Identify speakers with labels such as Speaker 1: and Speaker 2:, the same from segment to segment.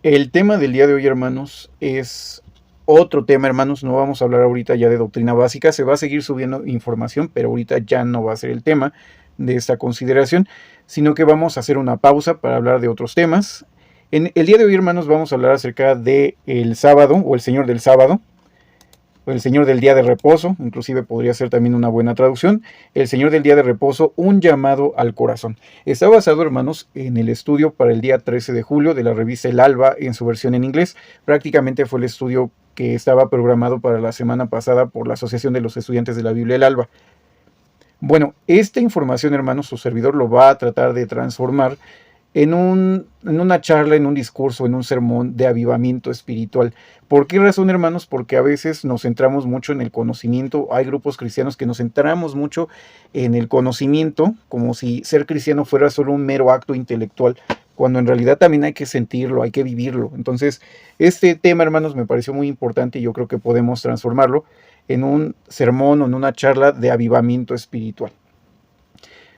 Speaker 1: El tema del día de hoy, hermanos, es otro tema, hermanos. No vamos a hablar ahorita ya de doctrina básica. Se va a seguir subiendo información, pero ahorita ya no va a ser el tema de esta consideración, sino que vamos a hacer una pausa para hablar de otros temas. En el día de hoy, hermanos, vamos a hablar acerca de el sábado o el Señor del sábado, o el Señor del día de reposo, inclusive podría ser también una buena traducción. El Señor del día de reposo, un llamado al corazón. Está basado, hermanos, en el estudio para el día 13 de julio de la revista El Alba en su versión en inglés. Prácticamente fue el estudio que estaba programado para la semana pasada por la Asociación de los Estudiantes de la Biblia El Alba. Bueno, esta información, hermanos, su servidor lo va a tratar de transformar en una charla, en un discurso, en un sermón de avivamiento espiritual. ¿Por qué razón, hermanos? Porque a veces nos centramos mucho en el conocimiento. Hay grupos cristianos que nos centramos mucho en el conocimiento, como si ser cristiano fuera solo un mero acto intelectual, cuando en realidad también hay que sentirlo, hay que vivirlo. Entonces, este tema, hermanos, me pareció muy importante y yo creo que podemos transformarlo en un sermón o en una charla de avivamiento espiritual.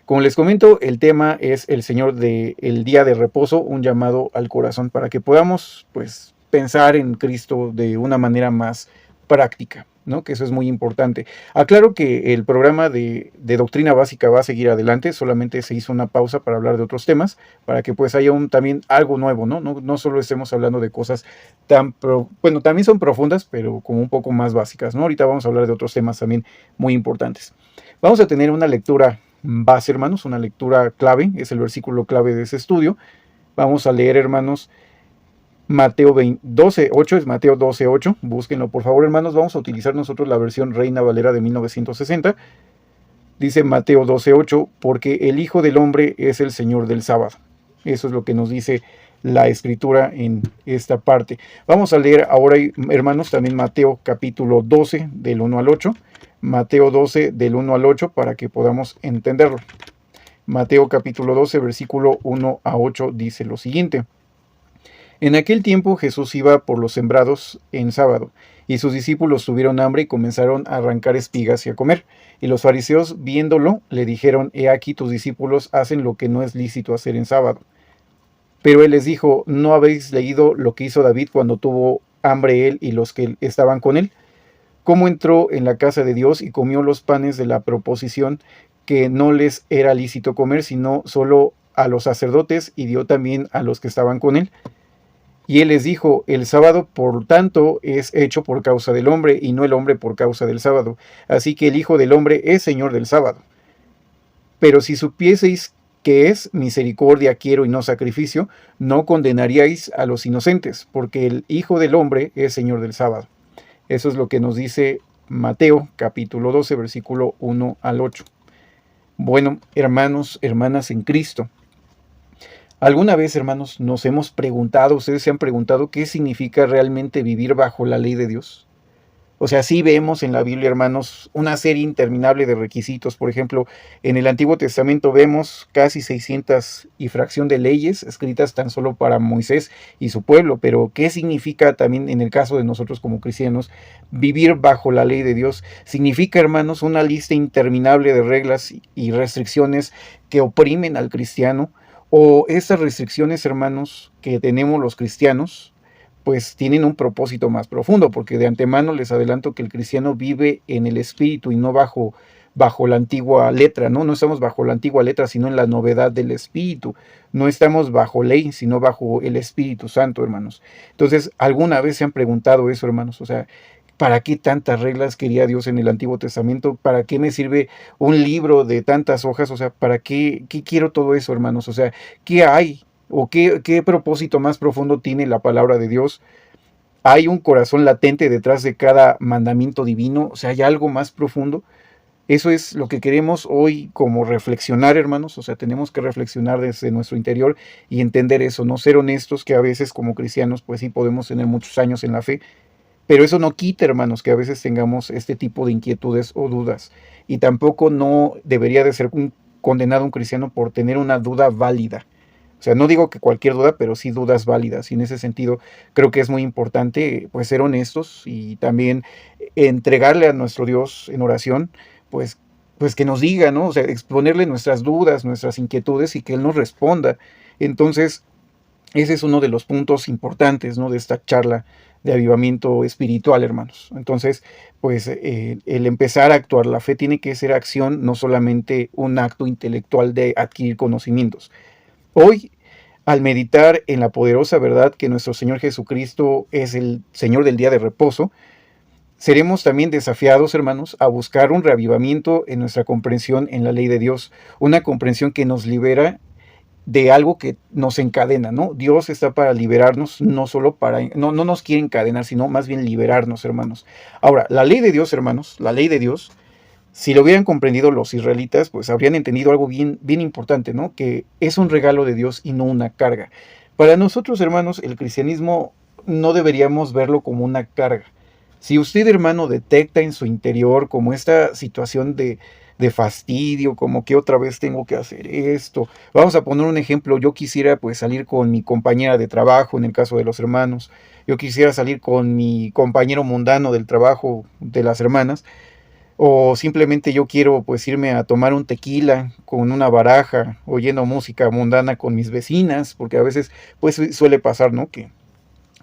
Speaker 1: Como les comento, el tema es el Señor del día de reposo, un llamado al corazón, para que podamos, pues, pensar en Cristo de una manera más práctica, ¿no? Que eso es muy importante. Aclaro que el programa de doctrina básica va a seguir adelante, solamente se hizo una pausa para hablar de otros temas, para que pues haya también algo nuevo, ¿no? No solo estemos hablando de cosas bueno, también son profundas, pero como un poco más básicas, ¿no? Ahorita vamos a hablar de otros temas también muy importantes. Vamos a tener una lectura base, hermanos, una lectura clave, es el versículo clave de ese estudio. Vamos a leer, hermanos, Mateo 12:8, es Mateo 12:8, búsquenlo por favor, hermanos. Vamos a utilizar nosotros la versión Reina Valera de 1960. Dice Mateo 12:8, porque el Hijo del Hombre es el Señor del sábado. Eso es lo que nos dice la escritura en esta parte. Vamos a leer ahora, hermanos, también Mateo capítulo 12 del 1 al 8. Mateo 12 del 1 al 8 para que podamos entenderlo. Mateo capítulo 12 versículo 1 a 8 dice lo siguiente. En aquel tiempo Jesús iba por los sembrados en sábado, y sus discípulos tuvieron hambre y comenzaron a arrancar espigas y a comer. Y los fariseos, viéndolo, le dijeron, he aquí tus discípulos hacen lo que no es lícito hacer en sábado. Pero él les dijo, ¿no habéis leído lo que hizo David cuando tuvo hambre él y los que estaban con él? Cómo entró en la casa de Dios y comió los panes de la proposición que no les era lícito comer, sino solo a los sacerdotes, y dio también a los que estaban con él. Y él les dijo, el sábado, por tanto, es hecho por causa del hombre, y no el hombre por causa del sábado. Así que el Hijo del Hombre es Señor del sábado. Pero si supieseis que es misericordia quiero y no sacrificio, no condenaríais a los inocentes, porque el Hijo del Hombre es Señor del sábado. Eso es lo que nos dice Mateo capítulo 12, versículo 1 al 8. Bueno, hermanos, hermanas en Cristo, ¿alguna vez, hermanos, nos hemos preguntado, ustedes se han preguntado qué significa realmente vivir bajo la ley de Dios? O sea, sí vemos en la Biblia, hermanos, una serie interminable de requisitos. Por ejemplo, en el Antiguo Testamento vemos casi 600 y fracción de leyes escritas tan solo para Moisés y su pueblo. Pero, ¿qué significa también en el caso de nosotros como cristianos vivir bajo la ley de Dios? Significa, hermanos, una lista interminable de reglas y restricciones que oprimen al cristiano. O estas restricciones, hermanos, que tenemos los cristianos, pues tienen un propósito más profundo, porque de antemano les adelanto que el cristiano vive en el espíritu y no bajo la antigua letra, ¿no? No estamos bajo la antigua letra, sino en la novedad del espíritu. No estamos bajo ley, sino bajo el Espíritu Santo, hermanos. Entonces, ¿alguna vez se han preguntado eso, hermanos? O sea, ¿para qué tantas reglas quería Dios en el Antiguo Testamento? ¿Para qué me sirve un libro de tantas hojas? O sea, ¿para qué quiero todo eso, hermanos? O sea, ¿qué hay? ¿O qué propósito más profundo tiene la palabra de Dios? ¿Hay un corazón latente detrás de cada mandamiento divino? O sea, ¿hay algo más profundo? Eso es lo que queremos hoy como reflexionar, hermanos. O sea, tenemos que reflexionar desde nuestro interior y entender eso, no ser honestos, que a veces como cristianos pues sí podemos tener muchos años en la fe, pero eso no quita, hermanos, que a veces tengamos este tipo de inquietudes o dudas. Y tampoco no debería de ser condenado un cristiano por tener una duda válida. O sea, no digo que cualquier duda, pero sí dudas válidas. Y en ese sentido creo que es muy importante pues ser honestos y también entregarle a nuestro Dios en oración, pues que nos diga, ¿no? O sea, exponerle nuestras dudas, nuestras inquietudes y que Él nos responda. Entonces, Ese es uno de los puntos importantes, ¿no?, de esta charla de avivamiento espiritual, hermanos. Entonces, pues el empezar a actuar, la fe tiene que ser acción, no solamente un acto intelectual de adquirir conocimientos. Hoy, al meditar en la poderosa verdad que nuestro Señor Jesucristo es el Señor del día de reposo, seremos también desafiados, hermanos, a buscar un reavivamiento en nuestra comprensión en la ley de Dios, una comprensión que nos libera de algo que nos encadena, ¿no? Dios está para liberarnos, no solo para, no nos quiere encadenar, sino más bien liberarnos, hermanos. Ahora, la ley de Dios, hermanos, la ley de Dios, si lo hubieran comprendido los israelitas, pues habrían entendido algo bien, bien importante, ¿no? Que es un regalo de Dios y no una carga. Para nosotros, hermanos, el cristianismo no deberíamos verlo como una carga. Si usted, hermano, detecta en su interior como esta situación de fastidio, como que otra vez tengo que hacer esto. Vamos a poner un ejemplo, yo quisiera pues salir con mi compañera de trabajo, en el caso de los hermanos, yo quisiera salir con mi compañero mundano del trabajo de las hermanas, o simplemente yo quiero pues irme a tomar un tequila con una baraja, oyendo música mundana con mis vecinas, porque a veces pues suele pasar, ¿no? Que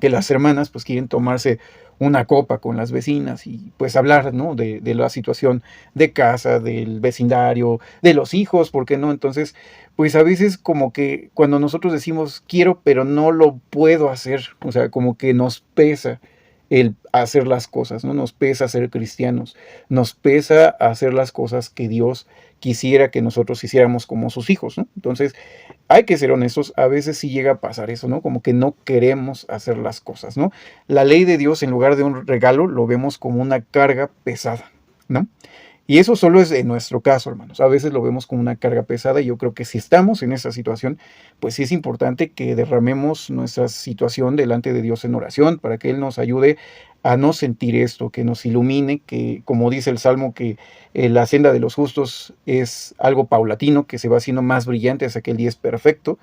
Speaker 1: las hermanas pues quieren tomarse una copa con las vecinas y pues hablar, ¿no?, de la situación de casa, del vecindario, de los hijos, ¿por qué no? Entonces, pues a veces como que cuando nosotros decimos quiero, pero no lo puedo hacer, o sea, como que nos pesa el hacer las cosas, ¿no? Nos pesa ser cristianos, nos pesa hacer las cosas que Dios quisiera que nosotros hiciéramos como sus hijos, ¿no? Entonces, hay que ser honestos, a veces sí llega a pasar eso, ¿no? Como que no queremos hacer las cosas, ¿no? La ley de Dios, en lugar de un regalo, lo vemos como una carga pesada, ¿no? Y eso solo es en nuestro caso, hermanos. A veces lo vemos como una carga pesada y yo creo que si estamos en esa situación, pues sí es importante que derramemos nuestra situación delante de Dios en oración para que Él nos ayude a no sentir esto, que nos ilumine, que como dice el Salmo, que la senda de los justos es algo paulatino, que se va haciendo más brillante hasta que el día es perfecto.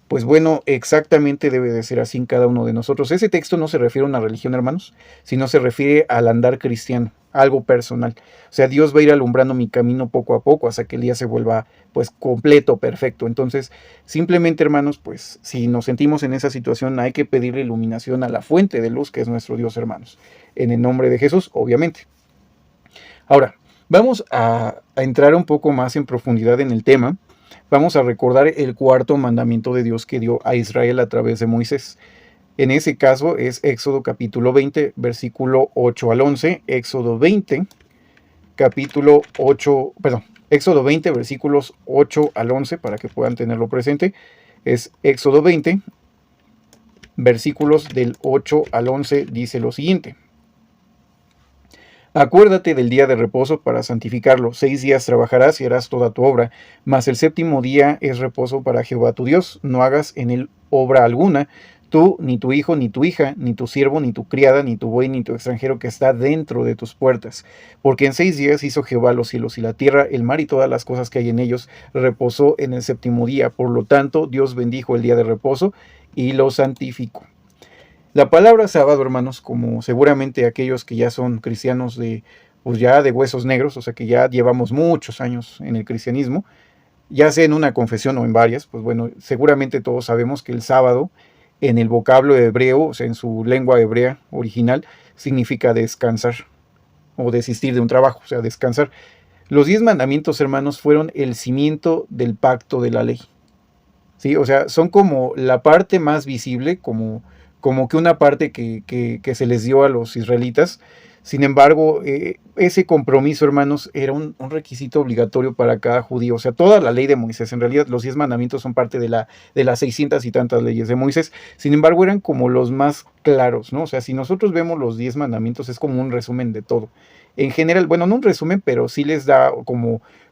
Speaker 1: Pues bueno, exactamente debe de ser así en cada uno de nosotros. Ese texto no se refiere a una religión, hermanos, sino se refiere al andar cristiano, algo personal. O sea, Dios va a ir alumbrando mi camino poco a poco hasta que el día se vuelva pues completo, perfecto. Entonces, simplemente, hermanos, pues si nos sentimos en esa situación, hay que pedirle iluminación a la fuente de luz que es nuestro Dios, hermanos. En el nombre de Jesús, obviamente. Ahora, vamos a entrar un poco más en profundidad en el tema. Vamos a recordar el cuarto mandamiento de Dios que dio a Israel a través de Moisés. En ese caso es Éxodo capítulo 20, versículo 8 al 11. Éxodo 20, capítulo 8, perdón, Éxodo 20, versículos 8 al 11, para que puedan tenerlo presente. Es Éxodo 20, versículos del 8 al 11, dice lo siguiente. Acuérdate del día de reposo para santificarlo. 6 días trabajarás y harás toda tu obra, mas el séptimo día es reposo para Jehová tu Dios. No hagas en él obra alguna, tú, ni tu hijo, ni tu hija, ni tu siervo, ni tu criada, ni tu buey, ni tu extranjero que está dentro de tus puertas. Porque en 6 días hizo Jehová los cielos y la tierra, el mar y todas las cosas que hay en ellos, reposó en el séptimo día. Por lo tanto, Dios bendijo el día de reposo y lo santificó. La palabra sábado, hermanos, como seguramente aquellos que ya son cristianos pues ya de huesos negros, o sea que ya llevamos muchos años en el cristianismo, ya sea en una confesión o en varias, pues bueno, seguramente todos sabemos que el sábado en el vocablo hebreo, o sea, en su lengua hebrea original, significa descansar o desistir de un trabajo, o sea, descansar. Los 10 mandamientos, hermanos, fueron el cimiento del pacto de la ley. ¿Sí? O sea, son como la parte más visible, como que una parte que se les dio a los israelitas. Sin embargo, ese compromiso, hermanos, era un requisito obligatorio para cada judío. O sea, toda la ley de Moisés, en realidad los 10 mandamientos son parte de las 600 y tantas leyes de Moisés. Sin embargo, eran como los más claros, ¿no? O sea, si nosotros vemos los 10 mandamientos, es como un resumen de todo. En general, bueno, no un resumen, pero sí les da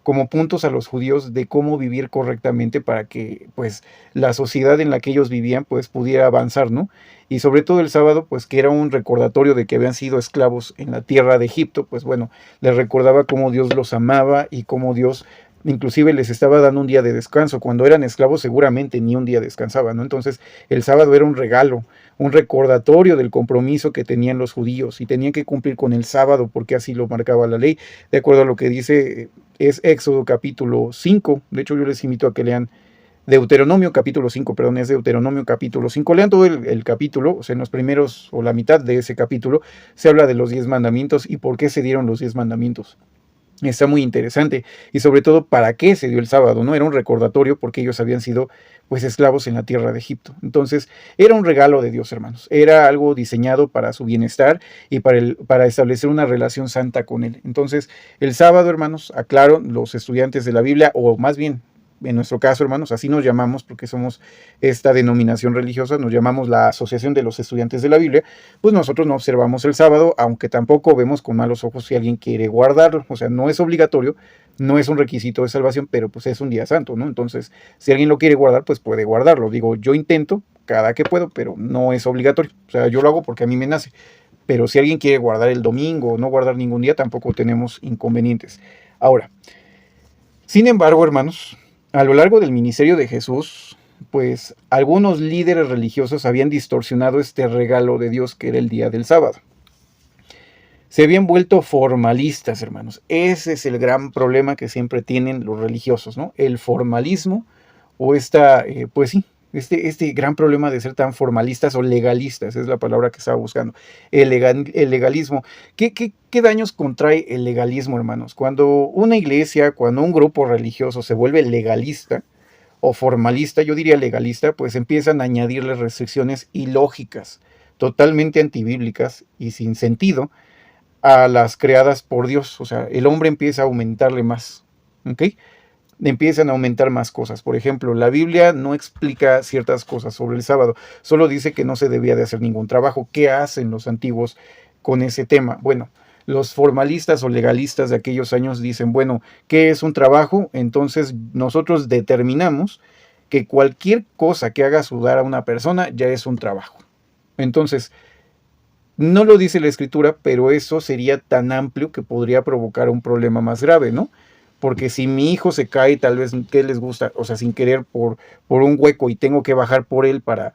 Speaker 1: como puntos a los judíos de cómo vivir correctamente para que, pues, la sociedad en la que ellos vivían, pues, pudiera avanzar, ¿no? Y sobre todo el sábado, pues que era un recordatorio de que habían sido esclavos en la tierra de Egipto, pues bueno, les recordaba cómo Dios los amaba y cómo Dios inclusive les estaba dando un día de descanso. Cuando eran esclavos seguramente ni un día descansaban, ¿no? Entonces el sábado era un regalo, un recordatorio del compromiso que tenían los judíos y tenían que cumplir con el sábado porque así lo marcaba la ley, de acuerdo a lo que dice es Éxodo capítulo 5. De hecho yo les invito a que lean Deuteronomio capítulo 5, perdón, es Deuteronomio capítulo 5. Lean todo el capítulo, o sea, en los primeros o la mitad de ese capítulo se habla de los 10 mandamientos y por qué se dieron los 10 mandamientos. Está muy interesante y sobre todo para qué se dio el sábado, ¿no? Era un recordatorio porque ellos habían sido pues esclavos en la tierra de Egipto. Entonces era un regalo de Dios, hermanos. Era algo diseñado para su bienestar y para establecer una relación santa con Él. Entonces el sábado, hermanos, aclaro, los estudiantes de la Biblia, o más bien en nuestro caso, hermanos, así nos llamamos porque somos esta denominación religiosa, nos llamamos la Asociación de los Estudiantes de la Biblia, pues nosotros no observamos el sábado, aunque tampoco vemos con malos ojos si alguien quiere guardarlo, o sea, no es obligatorio, no es un requisito de salvación, pero pues es un día santo, ¿no? Entonces, si alguien lo quiere guardar, pues puede guardarlo. Digo, yo intento cada que puedo, pero no es obligatorio, o sea, yo lo hago porque a mí me nace. Pero si alguien quiere guardar el domingo o no guardar ningún día, tampoco tenemos inconvenientes. Ahora, sin embargo, hermanos, a lo largo del ministerio de Jesús, pues algunos líderes religiosos habían distorsionado este regalo de Dios que era el día del sábado. Se habían vuelto formalistas, hermanos. Ese es el gran problema que siempre tienen los religiosos, ¿no? El formalismo o pues sí, este gran problema de ser tan formalistas o legalistas, es la palabra que estaba buscando. El legalismo. ¿Qué daños contrae el legalismo, hermanos? Cuando una iglesia, cuando un grupo religioso se vuelve legalista o formalista, yo diría legalista, pues empiezan a añadirle restricciones ilógicas, totalmente antibíblicas y sin sentido a las creadas por Dios. O sea, el hombre empieza a aumentarle más, ¿ok? Empiezan a aumentar más cosas. Por ejemplo, la Biblia no explica ciertas cosas sobre el sábado, solo dice que no se debía de hacer ningún trabajo. ¿Qué hacen los antiguos con ese tema? Bueno, los formalistas o legalistas de aquellos años dicen, bueno, ¿qué es un trabajo? Entonces nosotros determinamos que cualquier cosa que haga sudar a una persona ya es un trabajo. Entonces, no lo dice la escritura, pero eso sería tan amplio que podría provocar un problema más grave, ¿no? Porque si mi hijo se cae, tal vez, ¿qué les gusta? O sea, sin querer por un hueco y tengo que bajar por él para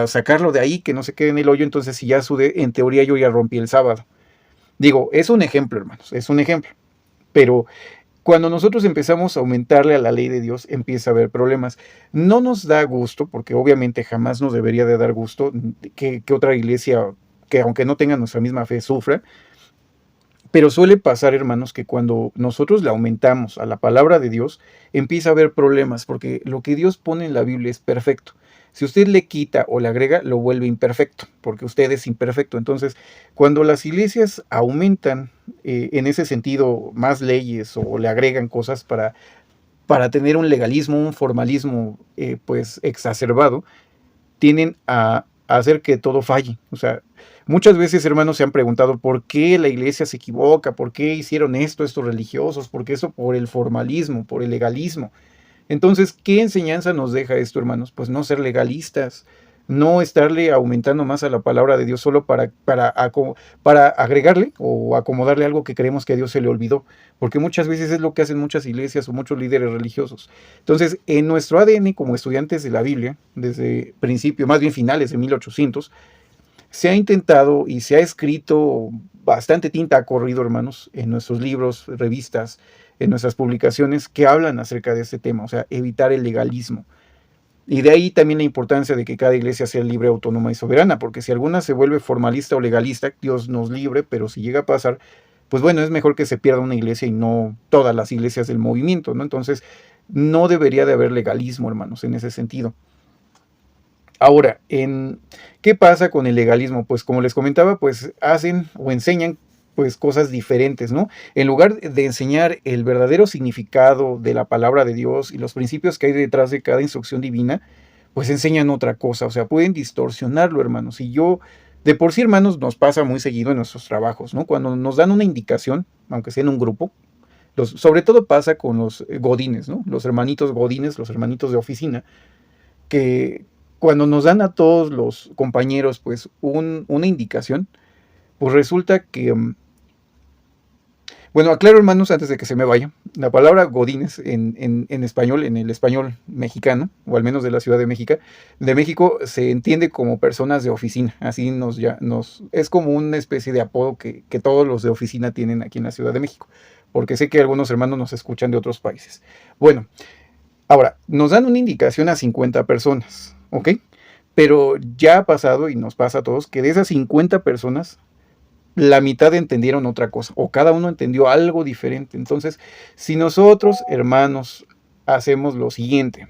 Speaker 1: sacarlo de ahí, que no se quede en el hoyo, entonces si ya sudé, en teoría yo ya rompí el sábado. Digo, es un ejemplo, hermanos, es un ejemplo. Pero cuando nosotros empezamos a aumentarle a la ley de Dios, empieza a haber problemas. No nos da gusto, porque obviamente jamás nos debería de dar gusto que otra iglesia, que aunque no tenga nuestra misma fe, sufra. Pero suele pasar, hermanos, que cuando nosotros le aumentamos a la palabra de Dios, empieza a haber problemas, porque lo que Dios pone en la Biblia es perfecto. Si usted le quita o le agrega, lo vuelve imperfecto, porque usted es imperfecto. Entonces, cuando las iglesias aumentan en ese sentido más leyes o le agregan cosas para tener un legalismo, un formalismo pues exacerbado, tienden a hacer que todo falle. O sea, muchas veces, hermanos, se han preguntado por qué la iglesia se equivoca, por qué hicieron esto estos religiosos, porque eso por el formalismo, por el legalismo. Entonces, ¿qué enseñanza nos deja esto, hermanos? Pues no ser legalistas, no estarle aumentando más a la palabra de Dios solo para agregarle o acomodarle algo que creemos que a Dios se le olvidó, porque muchas veces es lo que hacen muchas iglesias o muchos líderes religiosos. Entonces, en nuestro ADN como estudiantes de la Biblia, desde principio, más bien finales de 1800, se ha intentado y se ha escrito bastante tinta ha corrido, hermanos, en nuestros libros, revistas, en nuestras publicaciones que hablan acerca de este tema, o sea, evitar el legalismo. Y de ahí también la importancia de que cada iglesia sea libre, autónoma y soberana, porque si alguna se vuelve formalista o legalista, Dios nos libre, pero si llega a pasar, pues bueno, es mejor que se pierda una iglesia y no todas las iglesias del movimiento, ¿no? Entonces, no debería de haber legalismo, hermanos, en ese sentido. Ahora, ¿qué pasa con el legalismo? Pues como les comentaba, pues hacen o enseñan pues cosas diferentes, ¿no? En lugar de enseñar el verdadero significado de la palabra de Dios y los principios que hay detrás de cada instrucción divina, pues enseñan otra cosa, o sea, pueden distorsionarlo, hermanos. Y de por sí, hermanos, nos pasa muy seguido en nuestros trabajos, ¿no? Cuando nos dan una indicación, aunque sea en un grupo, sobre todo pasa con los godines, ¿no? Los hermanitos godines, los hermanitos de oficina, que cuando nos dan a todos los compañeros pues una indicación, pues resulta que, bueno, aclaro, hermanos, antes de que se me vaya, la palabra godines en español, en el español mexicano, o al menos de la Ciudad de México, se entiende como personas de oficina, así es como una especie de apodo que todos los de oficina tienen aquí en la Ciudad de México, porque sé que algunos hermanos nos escuchan de otros países. Bueno, Ahora, nos dan una indicación a 50 personas, ¿ok? Pero ya ha pasado y nos pasa a todos que de esas 50 personas, la mitad entendieron otra cosa o cada uno entendió algo diferente. Entonces, si nosotros, hermanos, hacemos lo siguiente,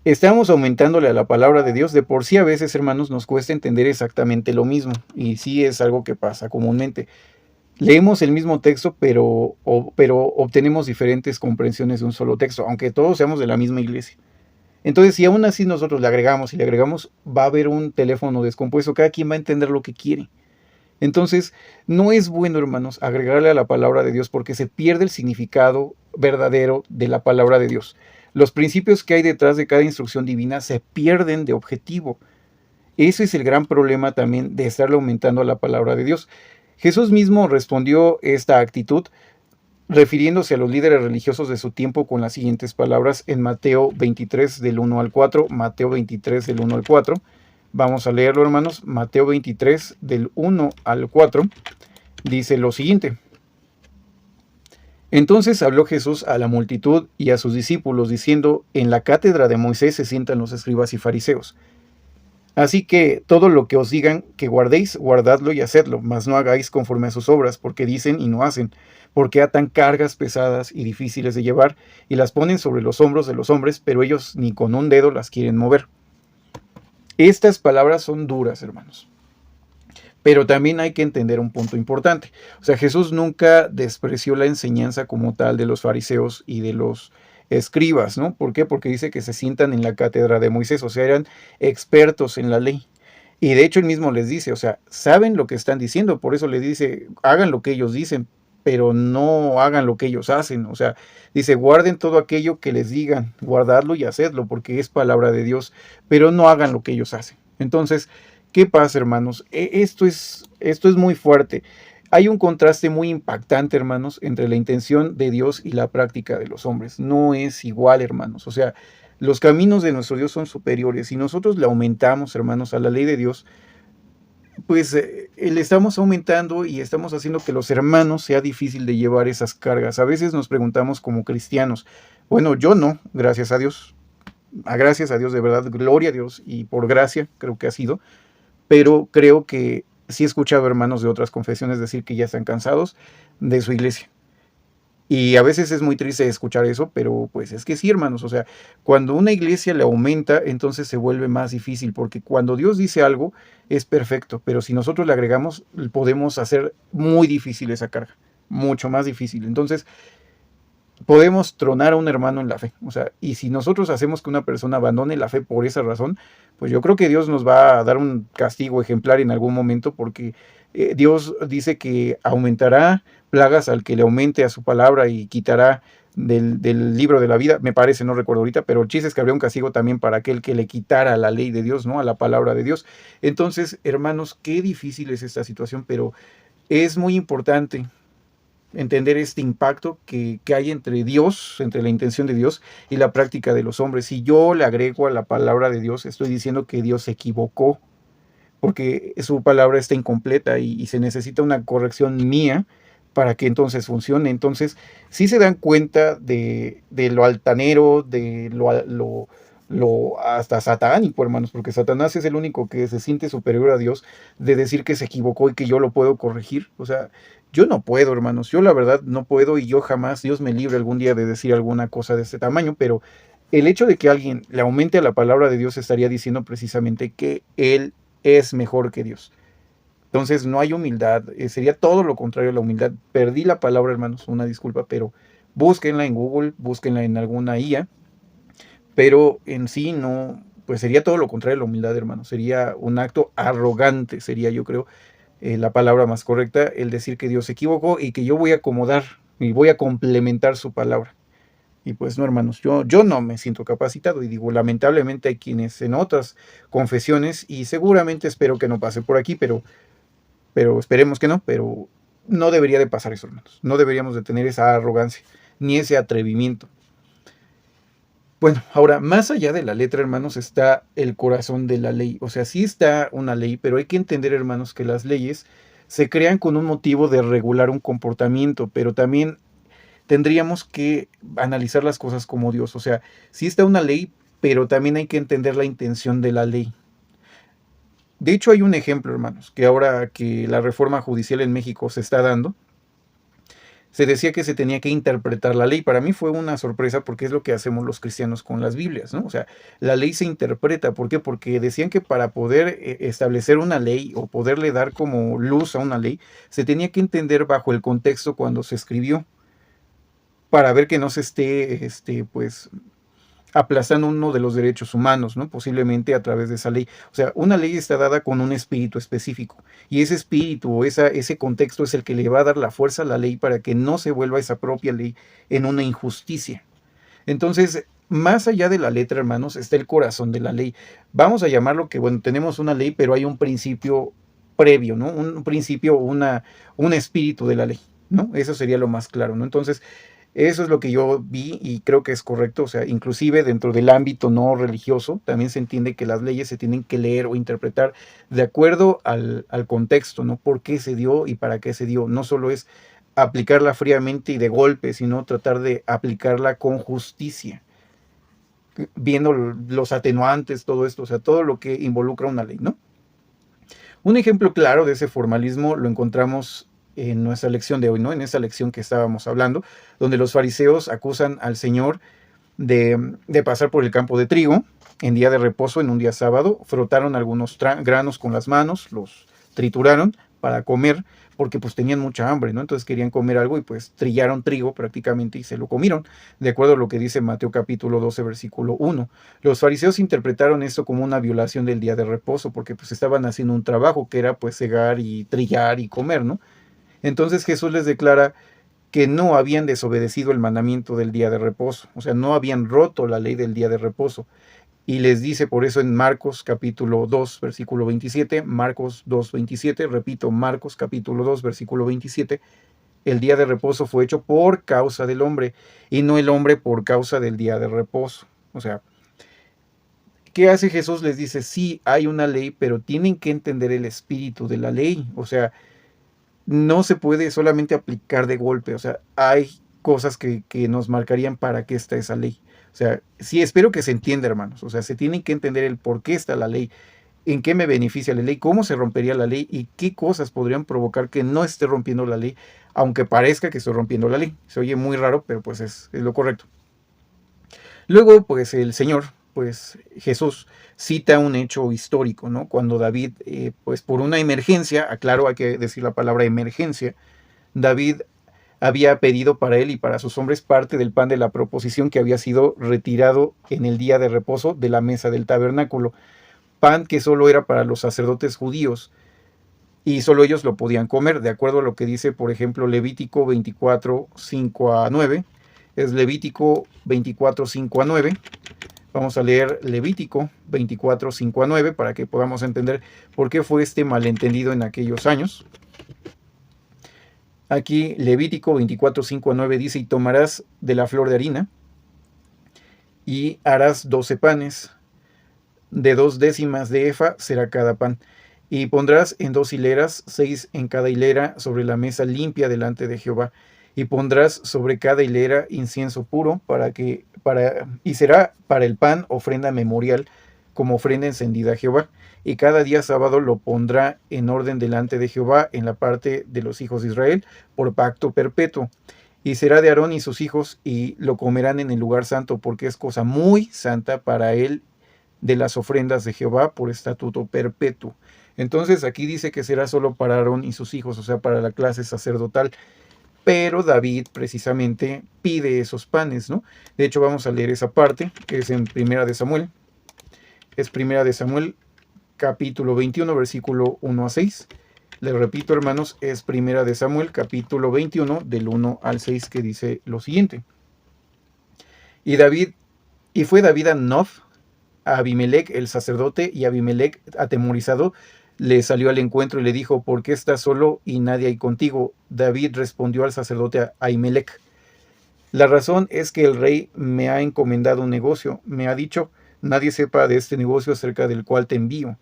Speaker 1: estamos aumentándole a la palabra de Dios, de por sí a veces, hermanos, nos cuesta entender exactamente lo mismo y sí es algo que pasa comúnmente. Leemos el mismo texto, pero obtenemos diferentes comprensiones de un solo texto, aunque todos seamos de la misma iglesia. Entonces, si aún así nosotros le agregamos y le agregamos, va a haber un teléfono descompuesto, cada quien va a entender lo que quiere. Entonces, no es bueno, hermanos, agregarle a la palabra de Dios porque se pierde el significado verdadero de la palabra de Dios. Los principios que hay detrás de cada instrucción divina se pierden de objetivo. Ese es el gran problema también de estarle aumentando a la palabra de Dios. Jesús mismo respondió esta actitud refiriéndose a los líderes religiosos de su tiempo con las siguientes palabras en Mateo 23 del 1 al 4, Mateo 23 del 1 al 4. Vamos a leerlo, hermanos. Mateo 23 del 1 al 4 dice lo siguiente. Entonces habló Jesús a la multitud y a sus discípulos diciendo, en la cátedra de Moisés se sientan los escribas y fariseos. Así que todo lo que os digan que guardéis, guardadlo y hacedlo, mas no hagáis conforme a sus obras, porque dicen y no hacen, porque atan cargas pesadas y difíciles de llevar, y las ponen sobre los hombros de los hombres, pero ellos ni con un dedo las quieren mover. Estas palabras son duras, hermanos. Pero también hay que entender un punto importante. O sea, Jesús nunca despreció la enseñanza como tal de los fariseos y de los escribas, ¿no? ¿Por qué? Porque dice que se sientan en la cátedra de Moisés, o sea, eran expertos en la ley. Y de hecho él mismo les dice, o sea, saben lo que están diciendo, por eso les dice, hagan lo que ellos dicen, pero no hagan lo que ellos hacen. O sea, dice, guarden todo aquello que les digan, guardadlo y hacedlo, porque es palabra de Dios, pero no hagan lo que ellos hacen. Entonces, ¿qué pasa, hermanos? Esto es muy fuerte. Hay un contraste muy impactante, hermanos, entre la intención de Dios y la práctica de los hombres. No es igual, hermanos. O sea, los caminos de nuestro Dios son superiores. Si nosotros le aumentamos, hermanos, a la ley de Dios, pues le estamos aumentando y estamos haciendo que los hermanos sea difícil de llevar esas cargas. A veces nos preguntamos como cristianos, bueno, yo no, gracias a Dios. Gracias a Dios, de verdad, gloria a Dios y por gracia creo que ha sido, pero creo que sí he escuchado hermanos de otras confesiones decir que ya están cansados de su iglesia. Y a veces es muy triste escuchar eso, pero pues es que sí, hermanos, o sea, cuando una iglesia le aumenta, entonces se vuelve más difícil, porque cuando Dios dice algo es perfecto, pero si nosotros le agregamos, podemos hacer muy difícil esa carga, mucho más difícil. Entonces, podemos tronar a un hermano en la fe. O sea, y si nosotros hacemos que una persona abandone la fe por esa razón, pues yo creo que Dios nos va a dar un castigo ejemplar en algún momento, porque Dios dice que aumentará plagas al que le aumente a su palabra y quitará del libro de la vida, me parece, no recuerdo ahorita, pero el chiste es que habría un castigo también para aquel que le quitara la ley de Dios, ¿no? A la palabra de Dios. Entonces, hermanos, qué difícil es esta situación, pero es muy importante entender este impacto que hay entre Dios, entre la intención de Dios y la práctica de los hombres. Si yo le agrego a la palabra de Dios, estoy diciendo que Dios se equivocó, porque su palabra está incompleta y se necesita una corrección mía para que entonces funcione. Entonces, sí se dan cuenta de lo altanero, de lo hasta satánico, hermanos, porque Satanás es el único que se siente superior a Dios de decir que se equivocó y que yo lo puedo corregir. O sea, yo no puedo, hermanos, yo la verdad no puedo y yo jamás, Dios me libre algún día de decir alguna cosa de este tamaño, pero el hecho de que alguien le aumente a la palabra de Dios estaría diciendo precisamente que Él es mejor que Dios. Entonces no hay humildad, sería todo lo contrario a la humildad. Perdí la palabra, hermanos, una disculpa, pero búsquenla en Google, búsquenla en alguna IA, pero en sí no, pues sería todo lo contrario a la humildad, hermanos. Sería un acto arrogante, sería yo creo la palabra más correcta, el decir que Dios se equivocó y que yo voy a acomodar y voy a complementar su palabra. Y pues no, hermanos, yo no me siento capacitado y digo, lamentablemente hay quienes en otras confesiones y seguramente espero que no pase por aquí, pero esperemos que no, pero no debería de pasar eso, hermanos. No deberíamos de tener esa arrogancia ni ese atrevimiento. Bueno, ahora, más allá de la letra, hermanos, está el corazón de la ley. O sea, sí está una ley, pero hay que entender, hermanos, que las leyes se crean con un motivo de regular un comportamiento, pero también tendríamos que analizar las cosas como Dios. O sea, sí está una ley, pero también hay que entender la intención de la ley. De hecho, hay un ejemplo, hermanos, que ahora que la reforma judicial en México se está dando, se decía que se tenía que interpretar la ley. Para mí fue una sorpresa porque es lo que hacemos los cristianos con las Biblias, ¿no? O sea, la ley se interpreta. ¿Por qué? Porque decían que para poder establecer una ley o poderle dar como luz a una ley, se tenía que entender bajo el contexto cuando se escribió, para ver que no se esté, pues, aplastando uno de los derechos humanos, ¿no? Posiblemente a través de esa ley. O sea, una ley está dada con un espíritu específico y ese espíritu o ese contexto es el que le va a dar la fuerza a la ley para que no se vuelva esa propia ley en una injusticia. Entonces, más allá de la letra, hermanos, está el corazón de la ley. Vamos a llamarlo que, bueno, tenemos una ley, pero hay un principio previo, ¿no? Un principio, un espíritu de la ley, ¿no? Eso sería lo más claro, ¿no? Entonces, eso es lo que yo vi y creo que es correcto. O sea, inclusive dentro del ámbito no religioso, también se entiende que las leyes se tienen que leer o interpretar de acuerdo al contexto, ¿no? ¿Por qué se dio y para qué se dio? No solo es aplicarla fríamente y de golpe, sino tratar de aplicarla con justicia, viendo los atenuantes, todo esto, o sea, todo lo que involucra una ley, ¿no? Un ejemplo claro de ese formalismo lo encontramos en nuestra lección de hoy, ¿no? En esa lección que estábamos hablando, donde los fariseos acusan al Señor de pasar por el campo de trigo en día de reposo, en un día sábado, frotaron algunos granos con las manos, los trituraron para comer, porque pues tenían mucha hambre, ¿no? Entonces querían comer algo y pues trillaron trigo prácticamente y se lo comieron, de acuerdo a lo que dice Mateo capítulo 12, versículo 1. Los fariseos interpretaron esto como una violación del día de reposo, porque pues estaban haciendo un trabajo que era pues segar y trillar y comer, ¿no? Entonces Jesús les declara que no habían desobedecido el mandamiento del día de reposo, o sea, no habían roto la ley del día de reposo. Y les dice por eso en Marcos capítulo 2, versículo 27, Marcos 2, 27, repito, Marcos capítulo 2, versículo 27, el día de reposo fue hecho por causa del hombre y no el hombre por causa del día de reposo. O sea, ¿qué hace Jesús? Les dice, sí, hay una ley, pero tienen que entender el espíritu de la ley. O sea, no se puede solamente aplicar de golpe. O sea, hay cosas que nos marcarían para qué está esa ley. O sea, sí, espero que se entienda, hermanos. O sea, se tiene que entender el por qué está la ley, en qué me beneficia la ley, cómo se rompería la ley y qué cosas podrían provocar que no esté rompiendo la ley, aunque parezca que estoy rompiendo la ley. Se oye muy raro, pero pues es lo correcto. Luego, pues el Señor, pues Jesús, cita un hecho histórico, ¿no? Cuando David, pues por una emergencia, aclaro, hay que decir la palabra emergencia, David había pedido para él y para sus hombres parte del pan de la proposición que había sido retirado en el día de reposo de la mesa del tabernáculo, pan que solo era para los sacerdotes judíos y solo ellos lo podían comer, de acuerdo a lo que dice, por ejemplo, Levítico 24, 5 a 9, es Levítico 24, 5 a 9. Vamos a leer Levítico 24, 5 a 9 para que podamos entender por qué fue este malentendido en aquellos años. Aquí Levítico 24, 5 a 9 dice, y tomarás de la flor de harina y harás 12 panes, de 2 décimas de efa será cada pan, y pondrás en 2 hileras, 6 en cada hilera, sobre la mesa limpia delante de Jehová, y pondrás sobre cada hilera incienso puro, y será para el pan ofrenda memorial, como ofrenda encendida a Jehová. Y cada día sábado lo pondrá en orden delante de Jehová en la parte de los hijos de Israel, por pacto perpetuo. Y será de Aarón y sus hijos, y lo comerán en el lugar santo, porque es cosa muy santa para él de las ofrendas de Jehová, por estatuto perpetuo. Entonces aquí dice que será solo para Aarón y sus hijos, o sea, para la clase sacerdotal. Pero David precisamente pide esos panes, ¿no? De hecho, vamos a leer esa parte, que es en Primera de Samuel. Es Primera de Samuel, capítulo 21, versículo 1 a 6. Les repito, hermanos, es Primera de Samuel, capítulo 21, del 1 al 6, que dice lo siguiente. Y fue David a Nob, a Abimelech, el sacerdote, y Abimelech, atemorizado, le salió al encuentro y le dijo, ¿por qué estás solo y nadie hay contigo? David respondió al sacerdote Ahimelech, la razón es que el rey me ha encomendado un negocio, me ha dicho, nadie sepa de este negocio acerca del cual te envío,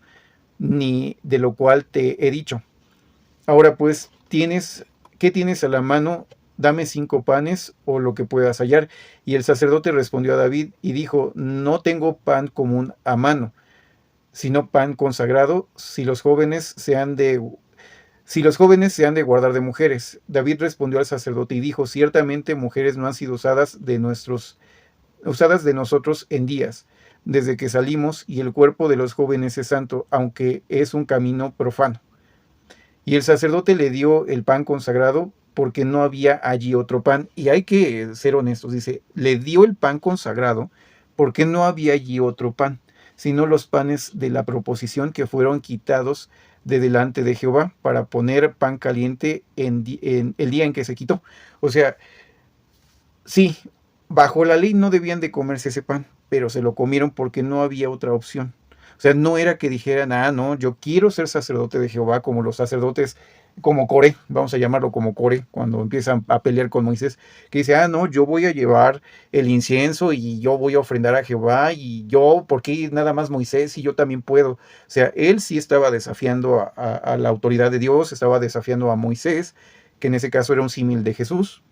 Speaker 1: ni de lo cual te he dicho. Ahora pues, ¿qué tienes a la mano dame 5 panes o lo que puedas hallar. Y el sacerdote respondió a David y dijo, no tengo pan común a mano, sino pan consagrado, si los jóvenes se han de guardar de mujeres. David respondió al sacerdote y dijo, ciertamente mujeres no han sido usadas de nosotros en días, desde que salimos, y el cuerpo de los jóvenes es santo, aunque es un camino profano. Y el sacerdote le dio el pan consagrado porque no había allí otro pan. Y hay que ser honestos, dice, le dio el pan consagrado porque no había allí otro pan, sino los panes de la proposición que fueron quitados de delante de Jehová para poner pan caliente en el día en que se quitó. O sea, sí, bajo la ley no debían de comerse ese pan, pero se lo comieron porque no había otra opción. O sea, no era que dijeran, ah, no, yo quiero ser sacerdote de Jehová, como los sacerdotes, como Coré, vamos a llamarlo como Coré, cuando empiezan a pelear con Moisés, que dice, ah, no, yo voy a llevar el incienso y yo voy a ofrendar a Jehová, y yo, ¿por qué nada más Moisés y yo también puedo? O sea, él sí estaba desafiando a la autoridad de Dios, estaba desafiando a Moisés, que en ese caso era un símil de Jesús.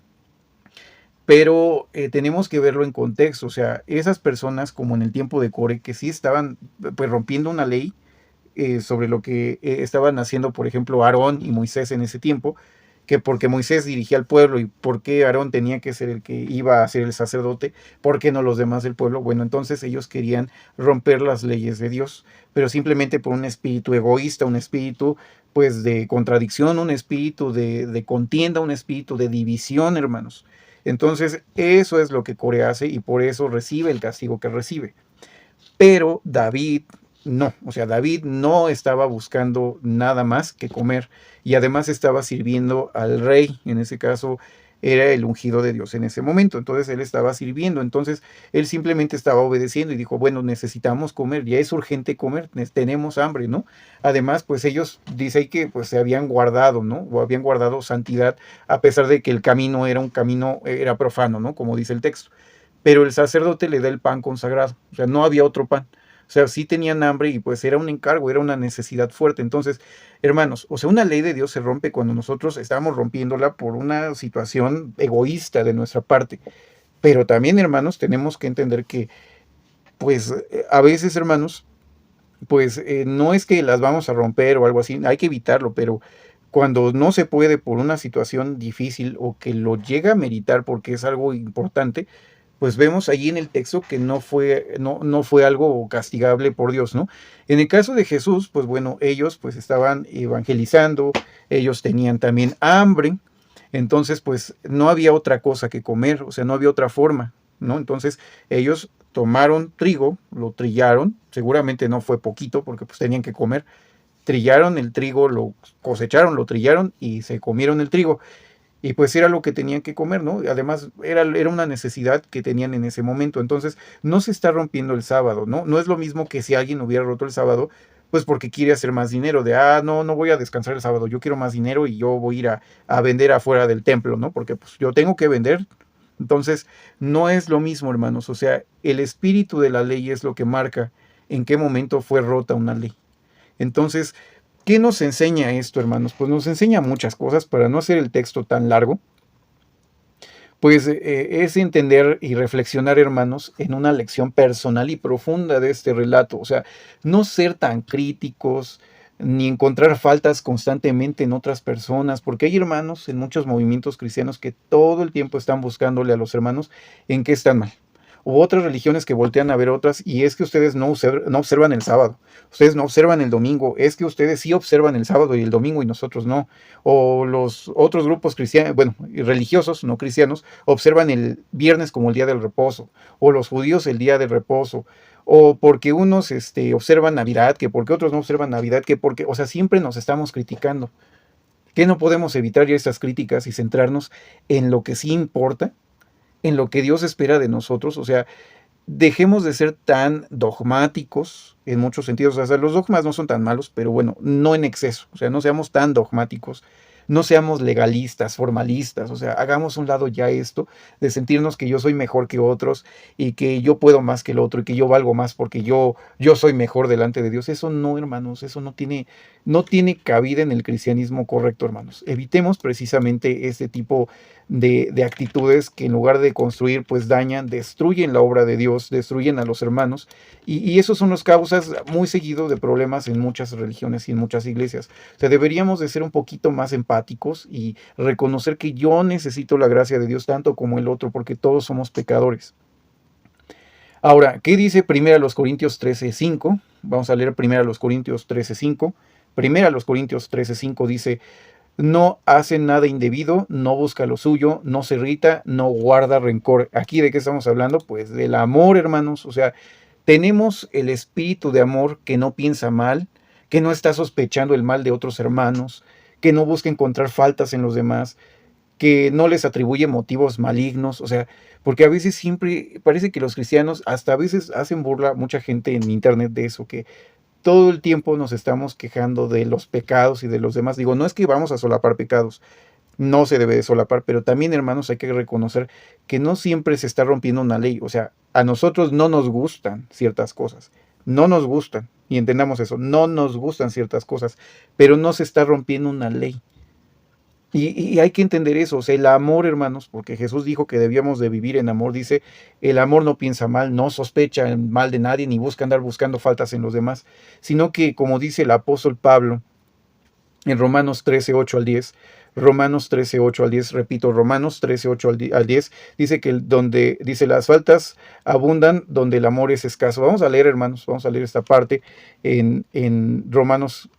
Speaker 1: Pero tenemos que verlo en contexto, o sea, esas personas como en el tiempo de Core, que sí estaban pues rompiendo una ley sobre lo que estaban haciendo, por ejemplo, Aarón y Moisés en ese tiempo, que porque Moisés dirigía al pueblo y porque Aarón tenía que ser el que iba a ser el sacerdote, ¿por qué no los demás del pueblo? Bueno, entonces ellos querían romper las leyes de Dios, pero simplemente por un espíritu egoísta, un espíritu pues de contradicción, un espíritu de contienda, un espíritu de división, hermanos. Entonces, eso es lo que Core hace y por eso recibe el castigo que recibe. Pero David no, o sea, David no estaba buscando nada más que comer y además estaba sirviendo al rey, en ese caso era el ungido de Dios en ese momento, entonces él estaba sirviendo, entonces él simplemente estaba obedeciendo y dijo, bueno, necesitamos comer, ya es urgente comer, tenemos hambre, ¿no? Además, pues ellos, dice ahí que pues se habían guardado, ¿no? O habían guardado santidad a pesar de que el camino era un camino, era profano, ¿no? Como dice el texto. Pero el sacerdote le da el pan consagrado, o sea, no había otro pan. O sea, sí tenían hambre y pues era un encargo, era una necesidad fuerte. Entonces, hermanos, o sea, una ley de Dios se rompe cuando nosotros estamos rompiéndola por una situación egoísta de nuestra parte. Pero también, hermanos, tenemos que entender que, pues, a veces, hermanos, pues no es que las vamos a romper o algo así, hay que evitarlo, pero cuando no se puede por una situación difícil o que lo llega a meritar porque es algo importante, pues vemos allí en el texto que no fue algo castigable por Dios, ¿no? En el caso de Jesús, pues bueno, ellos pues estaban evangelizando, ellos tenían también hambre, entonces pues no había otra cosa que comer, o sea, no había otra forma, ¿no? Entonces ellos tomaron trigo, lo trillaron, seguramente no fue poquito porque pues tenían que comer, trillaron el trigo, lo cosecharon, lo trillaron y se comieron el trigo. Y pues era lo que tenían que comer, ¿no? Además, era una necesidad que tenían en ese momento. Entonces, no se está rompiendo el sábado, ¿no? No es lo mismo que si alguien hubiera roto el sábado, pues porque quiere hacer más dinero, de, ah, no, no voy a descansar el sábado, yo quiero más dinero y yo voy a ir a vender afuera del templo, ¿no? Porque pues yo tengo que vender. Entonces, no es lo mismo, hermanos. O sea, el espíritu de la ley es lo que marca en qué momento fue rota una ley. Entonces, ¿qué nos enseña esto, hermanos? Pues nos enseña muchas cosas, para no hacer el texto tan largo. Pues es entender y reflexionar, hermanos, en una lección personal y profunda de este relato. O sea, no ser tan críticos, ni encontrar faltas constantemente en otras personas, porque hay hermanos en muchos movimientos cristianos que todo el tiempo están buscándole a los hermanos en qué están mal. U otras religiones que voltean a ver otras, y es que ustedes no observan el sábado, ustedes no observan el domingo, es que ustedes sí observan el sábado y el domingo y nosotros no. O los otros grupos cristianos, bueno, religiosos, no cristianos, observan el viernes como el día del reposo, o los judíos el día del reposo, o porque unos observan Navidad, que porque otros no observan Navidad, que porque, o sea, siempre nos estamos criticando. ¿Qué no podemos evitar ya estas críticas y centrarnos en lo que sí importa? En lo que Dios espera de nosotros, o sea, dejemos de ser tan dogmáticos en muchos sentidos, o sea, los dogmas no son tan malos, pero bueno, no en exceso, o sea, no seamos tan dogmáticos, no seamos legalistas, formalistas, o sea, hagamos un lado ya esto de sentirnos que yo soy mejor que otros y que yo puedo más que el otro y que yo valgo más porque yo soy mejor delante de Dios. Eso no, hermanos, eso no tiene cabida en el cristianismo correcto, hermanos. Evitemos precisamente este tipo de actitudes que en lugar de construir, pues dañan, destruyen la obra de Dios, destruyen a los hermanos, y esos son las causas muy seguido de problemas en muchas religiones y en muchas iglesias. O sea, deberíamos de ser un poquito más empáticos y reconocer que yo necesito la gracia de Dios tanto como el otro, porque todos somos pecadores. Ahora, ¿qué dice 1 Corintios 13:5? Vamos a leer 1 Corintios 13:5. 1 Corintios 13:5 dice: no hace nada indebido, no busca lo suyo, no se irrita, no guarda rencor. ¿Aquí de qué estamos hablando? Pues del amor, hermanos. O sea, tenemos el espíritu de amor que no piensa mal, que no está sospechando el mal de otros hermanos, que no busca encontrar faltas en los demás, que no les atribuye motivos malignos. O sea, porque a veces siempre parece que los cristianos, hasta a veces hacen burla mucha gente en internet de eso, que todo el tiempo nos estamos quejando de los pecados y de los demás. Digo, no es que vamos a solapar pecados, no se debe de solapar, pero también, hermanos, hay que reconocer que no siempre se está rompiendo una ley. O sea, a nosotros no nos gustan ciertas cosas, no nos gustan, y entendamos eso, no nos gustan ciertas cosas, pero no se está rompiendo una ley. Y hay que entender eso, o sea, el amor, hermanos, porque Jesús dijo que debíamos de vivir en amor, dice, el amor no piensa mal, no sospecha el mal de nadie, ni busca andar buscando faltas en los demás, sino que, como dice el apóstol Pablo en Romanos 13:8 al 10, Romanos 13:8 al 10, repito, Romanos 13:8 al 10, dice que donde, dice, las faltas abundan donde el amor es escaso. Vamos a leer, hermanos, vamos a leer esta parte en Romanos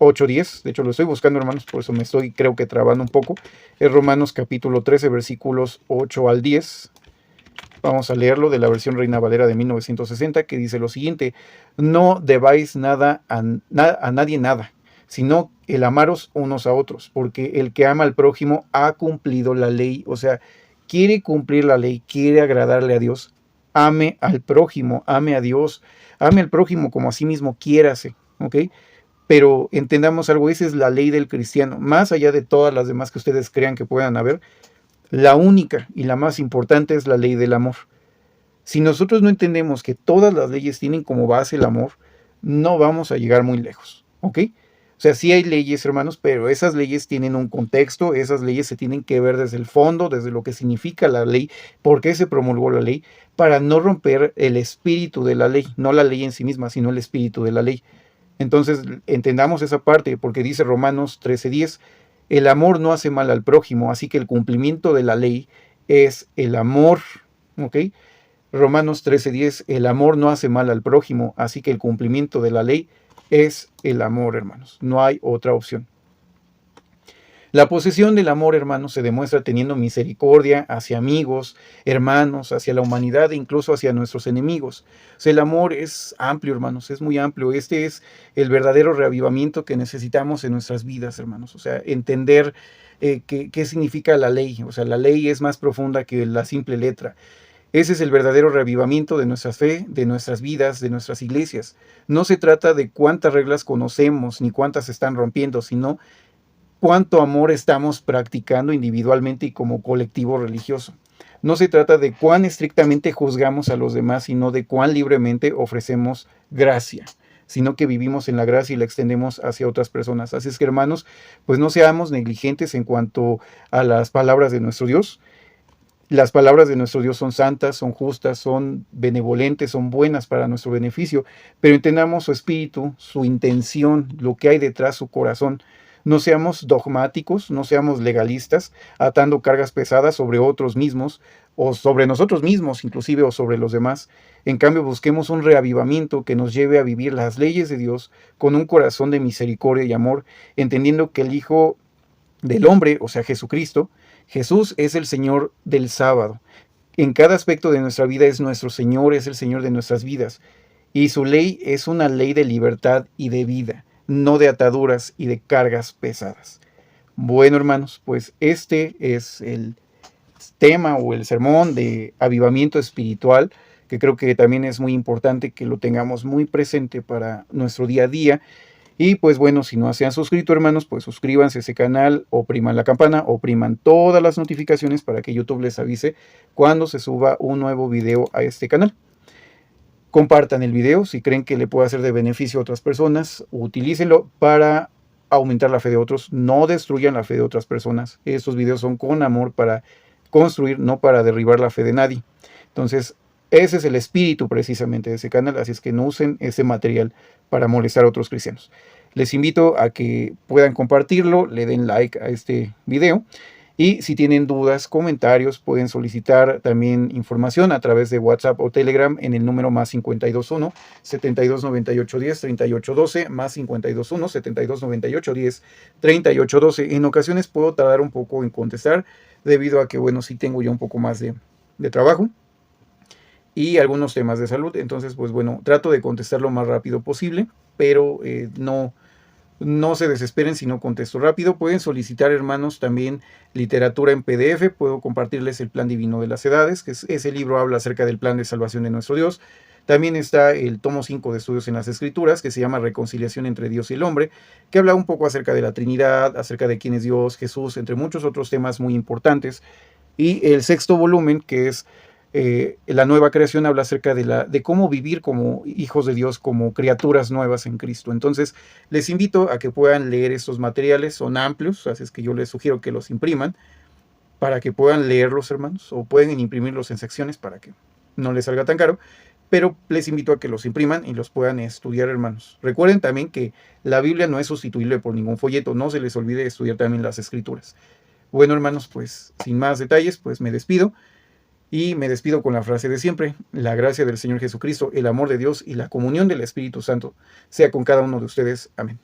Speaker 1: 8:10, de hecho lo estoy buscando, hermanos, por eso me estoy, creo que trabando un poco. Es Romanos capítulo 13, versículos 8 al 10. Vamos a leerlo de la versión Reina Valera de 1960, que dice lo siguiente: no debáis nada a nadie nada, sino el amaros unos a otros, porque el que ama al prójimo ha cumplido la ley. O sea, quiere cumplir la ley, quiere agradarle a Dios, ame al prójimo, ame a Dios, ame al prójimo como a sí mismo, quiérase, ¿ok? Pero entendamos algo, esa es la ley del cristiano, más allá de todas las demás que ustedes crean que puedan haber, la única y la más importante es la ley del amor. Si nosotros no entendemos que todas las leyes tienen como base el amor, no vamos a llegar muy lejos, ¿ok? O sea, sí hay leyes, hermanos, pero esas leyes tienen un contexto, esas leyes se tienen que ver desde el fondo, desde lo que significa la ley, por qué se promulgó la ley, para no romper el espíritu de la ley, no la ley en sí misma, sino el espíritu de la ley. Entonces, entendamos esa parte, porque dice Romanos 13:10, el amor no hace mal al prójimo, así que el cumplimiento de la ley es el amor, ¿ok? Romanos 13:10, el amor no hace mal al prójimo, así que el cumplimiento de la ley es el amor, hermanos. No hay otra opción. La posesión del amor, hermanos, se demuestra teniendo misericordia hacia amigos, hermanos, hacia la humanidad e incluso hacia nuestros enemigos. O sea, el amor es amplio, hermanos, es muy amplio. Este es el verdadero reavivamiento que necesitamos en nuestras vidas, hermanos. O sea, entender qué significa la ley. O sea, la ley es más profunda que la simple letra. Ese es el verdadero reavivamiento de nuestra fe, de nuestras vidas, de nuestras iglesias. No se trata de cuántas reglas conocemos ni cuántas se están rompiendo, sino cuánto amor estamos practicando individualmente y como colectivo religioso. No se trata de cuán estrictamente juzgamos a los demás, sino de cuán libremente ofrecemos gracia, sino que vivimos en la gracia y la extendemos hacia otras personas. Así es que, hermanos, pues no seamos negligentes en cuanto a las palabras de nuestro Dios. Las palabras de nuestro Dios son santas, son justas, son benevolentes, son buenas para nuestro beneficio, pero entendamos su espíritu, su intención, lo que hay detrás, su corazón. No seamos dogmáticos, no seamos legalistas, atando cargas pesadas sobre otros mismos, o sobre nosotros mismos inclusive, o sobre los demás. En cambio, busquemos un reavivamiento que nos lleve a vivir las leyes de Dios con un corazón de misericordia y amor, entendiendo que el Hijo del Hombre, o sea, Jesucristo, Jesús es el Señor del sábado. En cada aspecto de nuestra vida es nuestro Señor, es el Señor de nuestras vidas. Y su ley es una ley de libertad y de vida, no de ataduras y de cargas pesadas. Bueno, hermanos, pues este es el tema o el sermón de avivamiento espiritual, que creo que también es muy importante que lo tengamos muy presente para nuestro día a día. Y pues bueno, si no se han suscrito, hermanos, pues suscríbanse a ese canal, opriman la campana, opriman todas las notificaciones para que YouTube les avise cuando se suba un nuevo video a este canal. Compartan el video si creen que le puede ser de beneficio a otras personas, utilícenlo para aumentar la fe de otros, no destruyan la fe de otras personas. Estos videos son con amor para construir, no para derribar la fe de nadie. Entonces, ese es el espíritu precisamente de ese canal, así es que no usen ese material para molestar a otros cristianos. Les invito a que puedan compartirlo, le den like a este video. Y si tienen dudas, comentarios, pueden solicitar también información a través de WhatsApp o Telegram en el número más 521 7298 10 3812, más 521 7298 10 3812. En ocasiones puedo tardar un poco en contestar debido a que, bueno, sí tengo ya un poco más de trabajo y algunos temas de salud. Entonces, pues bueno, trato de contestar lo más rápido posible, pero no se desesperen si no contesto rápido. Pueden solicitar, hermanos, también literatura en PDF. Puedo compartirles el Plan Divino de las Edades, que ese libro habla acerca del plan de salvación de nuestro Dios. También está el tomo 5 de Estudios en las Escrituras, que se llama Reconciliación entre Dios y el Hombre, que habla un poco acerca de la Trinidad, acerca de quién es Dios, Jesús, entre muchos otros temas muy importantes. Y el sexto volumen, que es la nueva creación, habla acerca de cómo vivir como hijos de Dios, como criaturas nuevas en Cristo. Entonces, les invito a que puedan leer estos materiales, son amplios, así es que yo les sugiero que los impriman para que puedan leerlos, hermanos, o pueden imprimirlos en secciones para que no les salga tan caro, pero les invito a que los impriman y los puedan estudiar, hermanos. Recuerden también que la Biblia no es sustituible por ningún folleto, no se les olvide estudiar también las Escrituras. Bueno, hermanos, pues sin más detalles, pues me despido. Y me despido con la frase de siempre: la gracia del Señor Jesucristo, el amor de Dios y la comunión del Espíritu Santo sea con cada uno de ustedes. Amén.